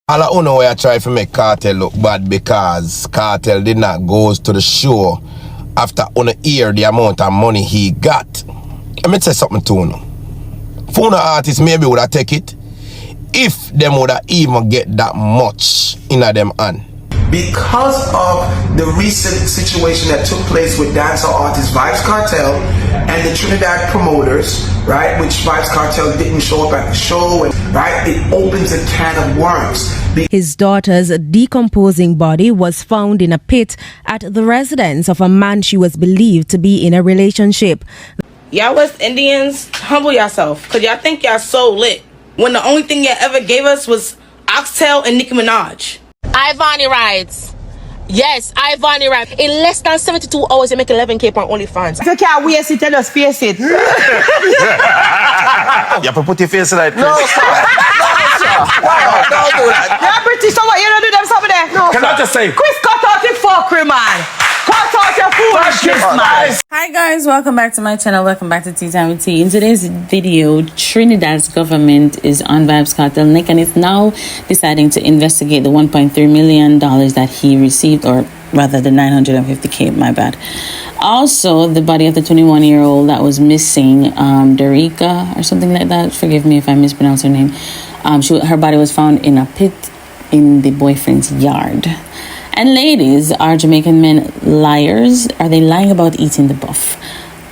All I know why I try to make Kartel look bad because Kartel did not go to the show after on hear the amount of money he got. Let me say something to you. For the artists maybe would have take it if them would have even get that much in them hand. Because of the recent situation that took place with dancehall artist VYBZ KARTEL and the Trinidad promoters, right, which VYBZ KARTEL didn't show up at the show, and, right, it opens a can of worms. His daughter's decomposing body was found in a pit at the residence of a man she was believed to be in a relationship. Y'all West Indians, humble yourself, because y'all think y'all so lit, when the only thing y'all ever gave us was Oxtail and Nicki Minaj. Ivani writes, yes, Ivani writes, in less than 72 hours you make 11K on OnlyFans. If you can't waste it, just face it. You have to put your face like this. No, sir. Don't do that. You're British, so what? You don't do them something there? No, Can sir. I just say? Chris, cut out your fuckery, man. Cut out your foolishness, man. Hi guys, welcome back to my channel. Welcome back to Tea Time with Tea. In today's video, Trinidad's government is on VYBZ KARTEL neck and is now deciding to investigate the $1.3 million that he received, or rather the 950K, my bad. Also, the body of the 21-year-old that was missing, Derica or something like that. Forgive me if I mispronounce her name. Her body was found in a pit in the boyfriend's yard. And ladies, are Jamaican men liars? Are they lying about eating the buff?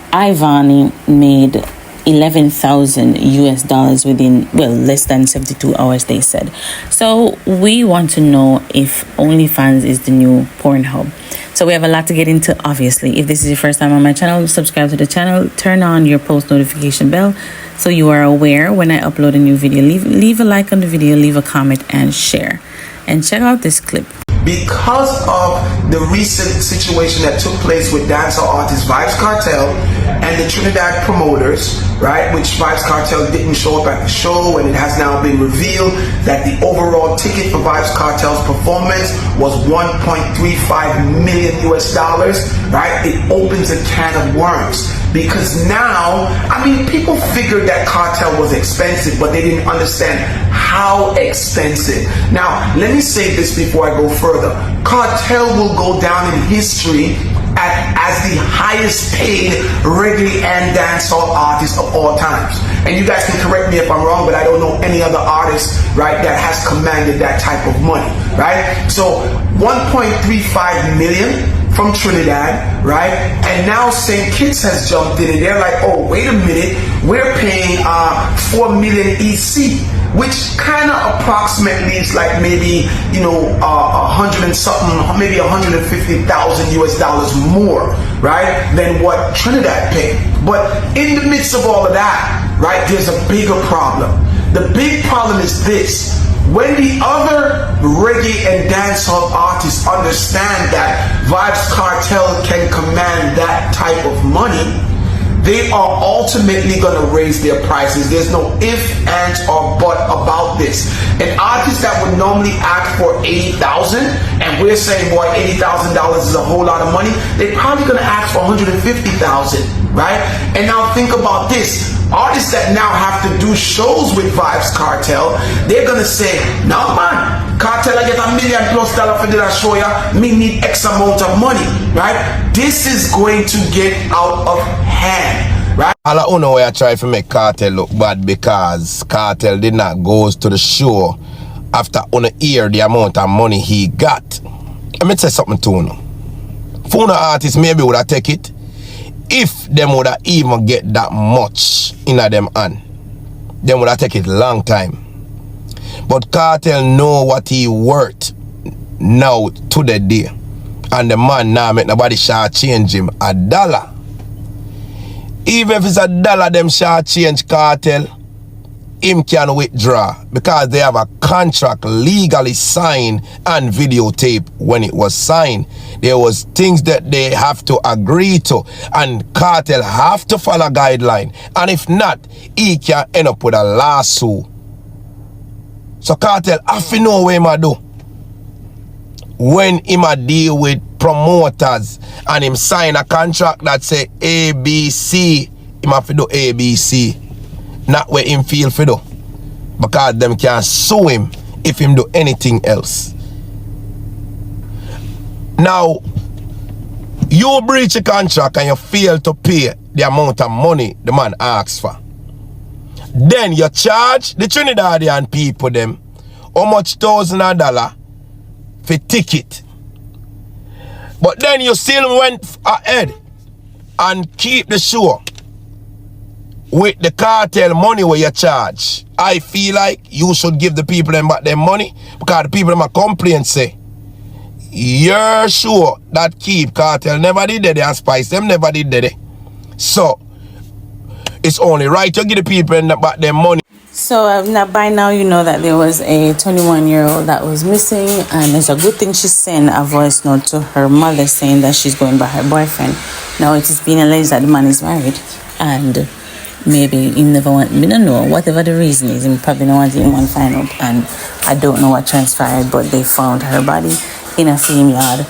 Ivani made 11,000 US dollars within, well, less than 72 hours, they said. So we want to know if OnlyFans is the new Pornhub. So we have a lot to get into, obviously. If this is your first time on my channel, subscribe to the channel, turn on your post notification bell so you are aware when I upload a new video. Leave a like on the video, leave a comment, and share. And check out this clip. Because of the recent situation that took place with dancehall artist VYBZ KARTEL and the Trinidad promoters, right, which VYBZ KARTEL didn't show up at the show, and it has now been revealed that the overall ticket for VYBZ KARTEL's performance was $1.35 million US dollars, right? It opens a can of worms. Because now, I mean, people figured that Kartel was expensive, but they didn't understand how expensive. Now, let me say this before I go further. Kartel will go down in history as the highest paid reggae and dancehall artist of all times. And you guys can correct me if I'm wrong, but I don't know any other artist, right, that has commanded that type of money, right? So 1.35 million from Trinidad, right? And now St. Kitts has jumped in and they're like, oh, wait a minute, we're paying 4 million EC, which kind of approximately is like maybe, you know, 100 and something, maybe 150,000 US dollars more, right, than what Trinidad paid. But in the midst of all of that, right, there's a bigger problem. The big problem is this. When the other reggae and dancehall artists understand that VYBZ KARTEL can command that type of money, they are ultimately going to raise their prices. There's no if, ands, or but about this. An artist that would normally ask for $80,000, and we're saying, boy, $80,000 is a whole lot of money, they're probably going to ask for $150,000, right? And now think about this. Artists that now have to do shows with VYBZ KARTEL, they're gonna say, no man, Kartel I get $1 million+ for the show ya, me need X amount of money, right? This is going to get out of hand, right? All I know why I try to make Kartel look bad because Kartel did not go to the show after on hear the amount of money he got. Let me say something to you. For the artists maybe would have take it if them would have even get that much in them hand. Them would have take it long time. But Kartel know what he worth now to the day. And the man now make nobody shall change him $1. Even if it's $1 them shall change Kartel, him can withdraw because they have a contract legally signed and videotape. When it was signed, there was things that they have to agree to, and Kartel have to follow guideline, and if not, he can end up with a lawsuit. So Kartel have to know what him do when him a deal with promoters and him sign a contract that say ABC, him have to do ABC. Not where him feel for do, because them can sue him if him do anything else. Now, you breach a contract and you fail to pay the amount of money the man asks for. Then you charge the Trinidadian people them how much $1,000 for ticket. But then you still went ahead and keep the show with the cartel money where you charge. I feel like you should give the people them back their money, because the people them a complain say you're sure that keep cartel never did that, and Spice them never did that. So it's only right to give the people back their money. So now by now you know that there was a 21-year-old that was missing, and it's a good thing she sent a voice note to her mother saying that she's going by her boyfriend. Now it is being alleged that the man is married, and maybe he never want, we don't know, whatever the reason is, he probably don't want anyone to find out, and I don't know what transpired, but they found her body in a same yard,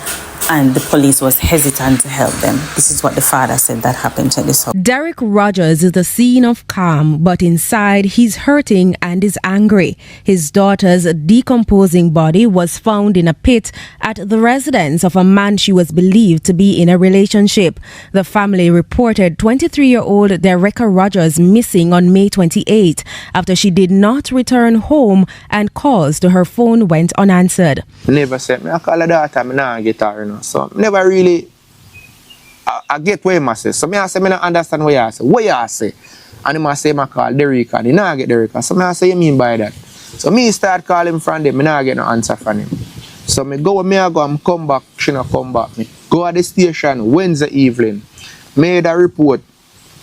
and the police was hesitant to help them. This is what the father said that happened to this house. Derek Rogers is the scene of calm, but inside he's hurting and is angry. His daughter's decomposing body was found in a pit at the residence of a man she was believed to be in a relationship. The family reported 23-year-old Derek Rogers missing on May 28 after she did not return home and calls to her phone went unanswered. Never said me I call her daughter, me nah get her, you know. So never really I get what you say. So I say me not understand what you say. What you say? And him say I call Derek and he not get Derek. So I say you mean by that. So me start calling from them, me not get no answer from him. So me go where me I go and come back, she not come back. Me go at the station Wednesday evening, made a report.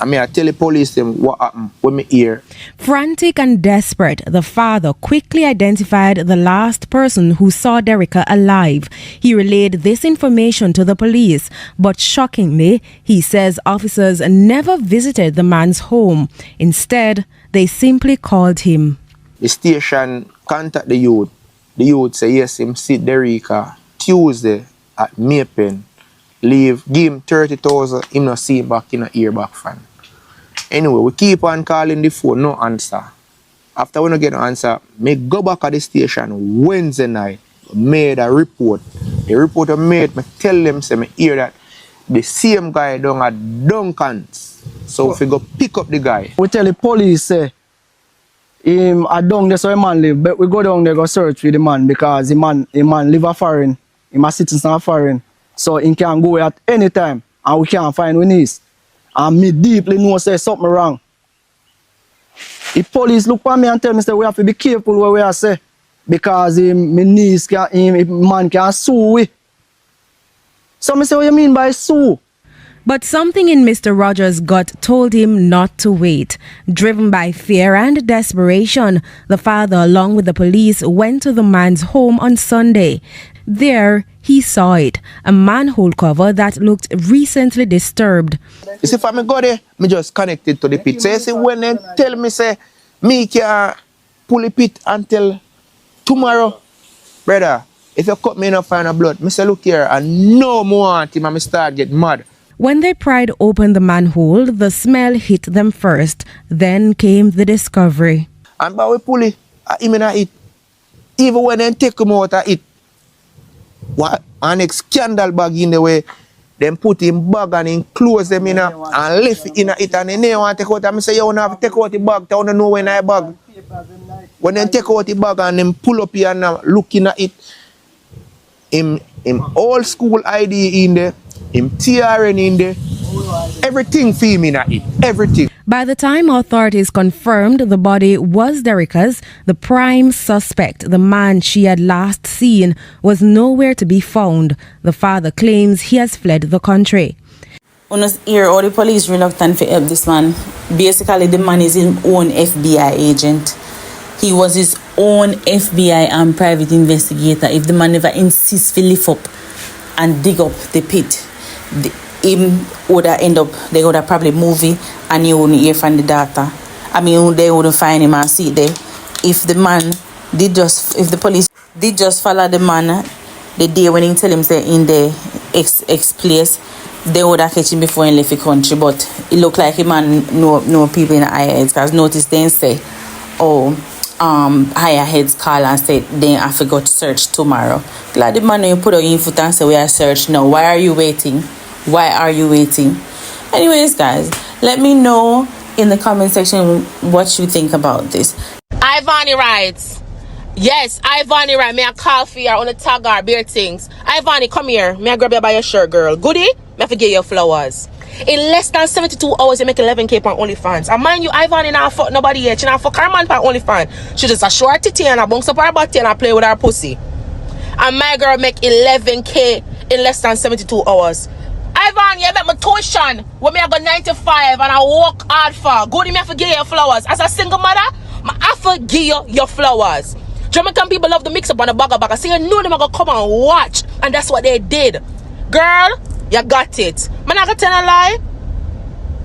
I tell the police them what happened when me hear. Frantic and desperate, the father quickly identified the last person who saw Derrica alive. He relayed this information to the police, but shockingly, he says officers never visited the man's home. Instead, they simply called him. The station contact the youth. The youth say yes, him see Derrica Tuesday at Maypen. Leave, give him 30,000, him not see him back in a ear back fan. Anyway, we keep on calling the phone, no answer. After we don't get no answer, me go back at the station Wednesday night, made a report. The report I made, me tell them, say me hear that the same guy down at Duncan's. So if we go pick up the guy. We tell the police, say, him at down there so the man live, but we go down there go search for the man because the man live a foreign, him a citizen of foreign. So he can go at any time and we can't find we niece. And me deeply know say something wrong. The police look at me and tell me say we have to be careful what we are say. Because my niece man can sue we. So me say what you mean by sue? But something in Mr. Rogers' gut told him not to wait. Driven by fear and desperation, the father, along with the police, went to the man's home on Sunday. There, he saw it, a manhole cover that looked recently disturbed. You see, if I go there, me just connected to the pit. So you see, when they tell me, say, me can pull the pit until tomorrow, brother, if you cut me enough find a blood, me say, look here, and no more want him, and me start get mad. When they pried open the manhole, the smell hit them first. Then came the discovery. And by we pull it, him in it. Even when they take him out of it, what an next scandal bag in the way, then put him bag and him close them in and left it in it, and they want to take out. I say, you don't have to take out the bag, you don't know when I bag. When they take out the bag and them pull up here and looking at it, him old school ID in there, him TRN in there, everything for him in it, everything. By the time authorities confirmed the body was Derrica's, the prime suspect, the man she had last seen, was nowhere to be found. The father claims he has fled the country. On us here, all the police reluctant to help this man. Basically, the man is his own FBI agent. He was his own FBI and private investigator. If the man never insists to lift up and dig up the pit, him would have end up, they would have probably movie and you wouldn't hear from the data. They wouldn't find him and see it there. If the police did just follow the man the day when he tell him say in the X place, they would have catch him before he left the country. But it looked like a man know people in the IAS because notice they say, oh, higher heads call and say they have to go to search tomorrow. Glad the man you put on your foot and say we are search now. Why are you waiting? Why are you waiting? Anyways, guys, let me know in the comment section what you think about this. Ivani writes, yes, Ivani right. May I call for you on the tag or beer things. Ivani, come here. May I grab you by your shirt, girl. Goodie? May I forget your flowers. In less than 72 hours, you make 11K on OnlyFans. And mind you, Ivani not fuck nobody yet. She not fuck her man on OnlyFans. She just a short titty and a bounce up her body and a play with her pussy. And my girl make 11K in less than 72 hours. Ivani, you make my tuition when me I got 95 and I work hard for. Goodie, me I forget your flowers. As a single mother, I forgive you your flowers. Jamaican people love the mix up on the bagger. So you know them are gonna come and watch. And that's what they did. Girl, you got it. Man, I gonna tell a lie.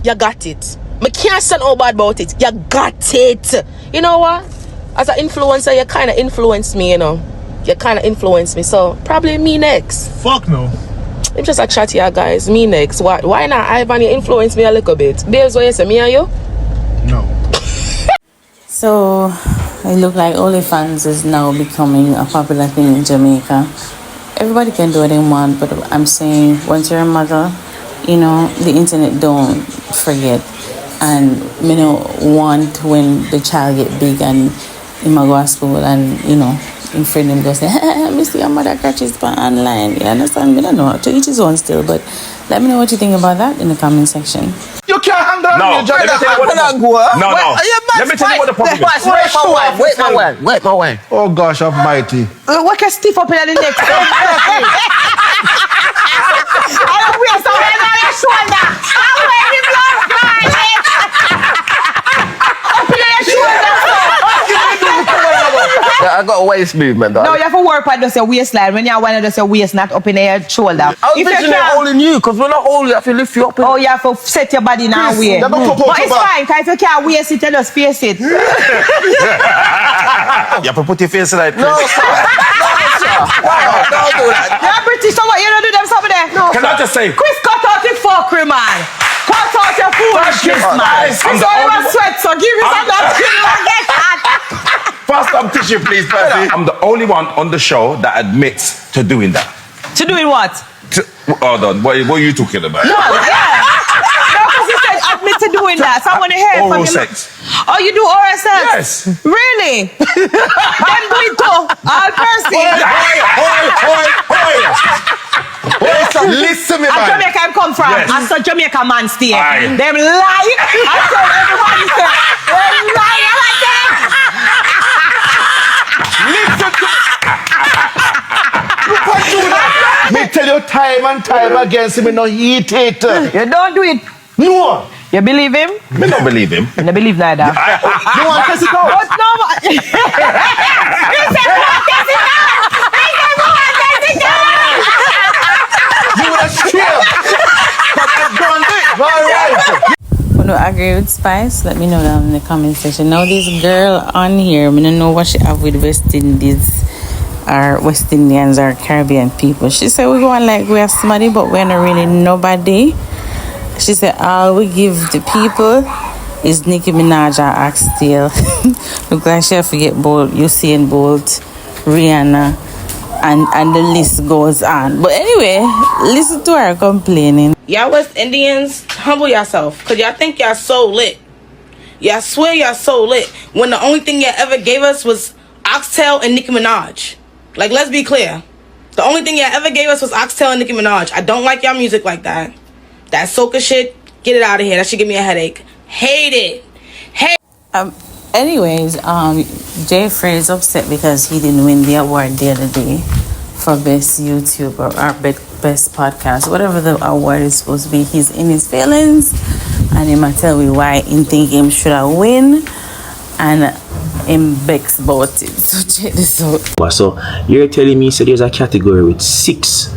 You got it. Me can't say no bad about it. You got it. You know what? As an influencer, you kind of influenced me, you know. You kind of influenced me. So, probably me next. Fuck no. I'm just a chat here, guys. Me next. Why not? Ivan, you influence me a little bit. Babes, what you say? Me and you? No. So it look like OnlyFans is now becoming a popular thing in Jamaica. Everybody can do what they want, but I'm saying once you're a mother, you know, the internet don't forget. And you know, want when the child get big and he might go to school and you know, in friend him go say, hey, I see your mother catches for online. You understand? Me don't know. To each his own still, but let me know what you think about that in the comment section. You can't handle me. Let me tell you what the problem is. Wait my way. Oh gosh almighty. What can stiff up in the neck? I don't wear something on your shoulder. I wear the blood clot. Up in your shoulder. I got a waist movement. No, you have to work on just your waistline. When you want to just your waist not up in your shoulder. I was picturing it holding you, because when I hold you, I have to lift you up. Oh, you have to set your body in a way. But it's fine, because if you can't waist it, you just face it. You have to put your face like this. No, sir. Don't do that. You're British, so what? You don't do them something there? No. Can I just say? Chris, cut out the fuckery, man. Cut out your foolishness, man. Chris, don't even sweat, so give me some napkin and get hot. Fast up tissue, please, Percy. I'm the only one on the show that admits to doing that. To doing what? Hold on, what are you talking about? No, yeah. No, because you said admit to doing that. So I want to hear oral from you. sex. Oh, you do oral sex? Yes. Really? Then do it too. All Percy. Listen me, And man. Jamaica I come from. Yes. I saw Jamaica man stay. Aye. Them lie. I saw everybody say, them lie. Me tell you time and time again, see me no eat it. You don't do it. No. You believe him? Me don't believe him. You don't believe neither. You want to test it out? But no, he said, "Go and test it out." I said, "Go and test it out." You are sure. But I've done it. All right. Want to agree with Spice? Let me know down in the comment section. Now this girl on here, I don't know what she have with West Indies or West Indians or Caribbean people. She said we go on like we have somebody, but we're not really nobody. She said all we give the people is Nicki Minaj or Oxtail. Look like she forget Bolt, Usain Bolt, Rihanna, and the list goes on. But anyway, listen to her complaining. Y'all West Indians, humble yourself, because y'all think y'all so lit. Y'all swear y'all so lit when the only thing y'all ever gave us was Oxtail and Nicki Minaj. Like, let's be clear. The only thing y'all ever gave us was Oxtail and Nicki Minaj. I don't like y'all music like that. That soca shit, get it out of here. That should give me a headache. Hate it. Anyways, Jeffrey is upset because he didn't win the award the other day for best YouTuber or best podcast, whatever the award is supposed to be. He's in his feelings, and he might tell me why he think him should have win, and him vex about it. So check this out. So you're telling me so there's a category with six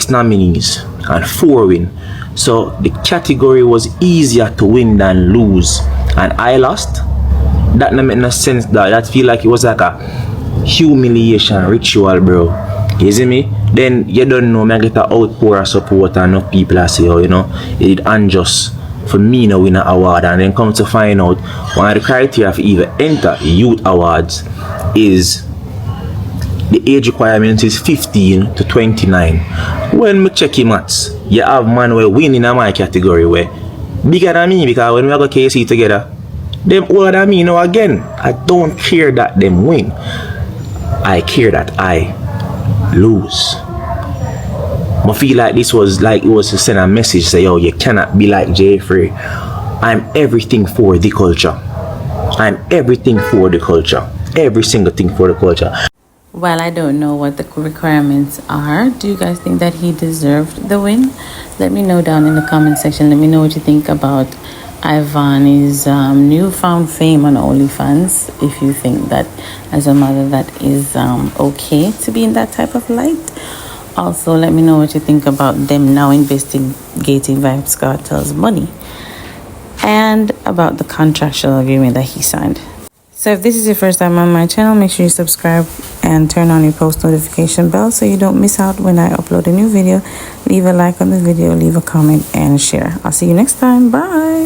nominees and 4 win. So the category was easier to win than lose, and I lost. That don't make no sense. That feel like it was like a humiliation ritual, bro. You see me? Then you don't know, me get an outpour of support and enough people I say, oh, you know, it did unjust. for me to win an award, and then come to find out one of the criteria for even enter youth awards is the age requirement is 15 to 29. When me check him maths, you have man where win in my category where bigger than me, because when we go KC together, them older than me now again. I don't care that them win. I care that I lose. I feel like this was like it was to send a message, say, yo, you cannot be like Jeffrey. I'm everything for the culture. I'm everything for the culture. Every single thing for the culture. Well, I don't know what the requirements are. Do you guys think that he deserved the win? Let me know down in the comment section. Let me know what you think about Ivani's newfound fame on OnlyFans. If you think that as a mother that is okay to be in that type of light. Also, let me know what you think about them now investigating VYBZ Kartel's money and about the contractual agreement that he signed. So if this is your first time on my channel, make sure you subscribe and turn on your post notification bell so you don't miss out when I upload a new video. Leave a like on the video, leave a comment, and share. I'll see you next time. Bye.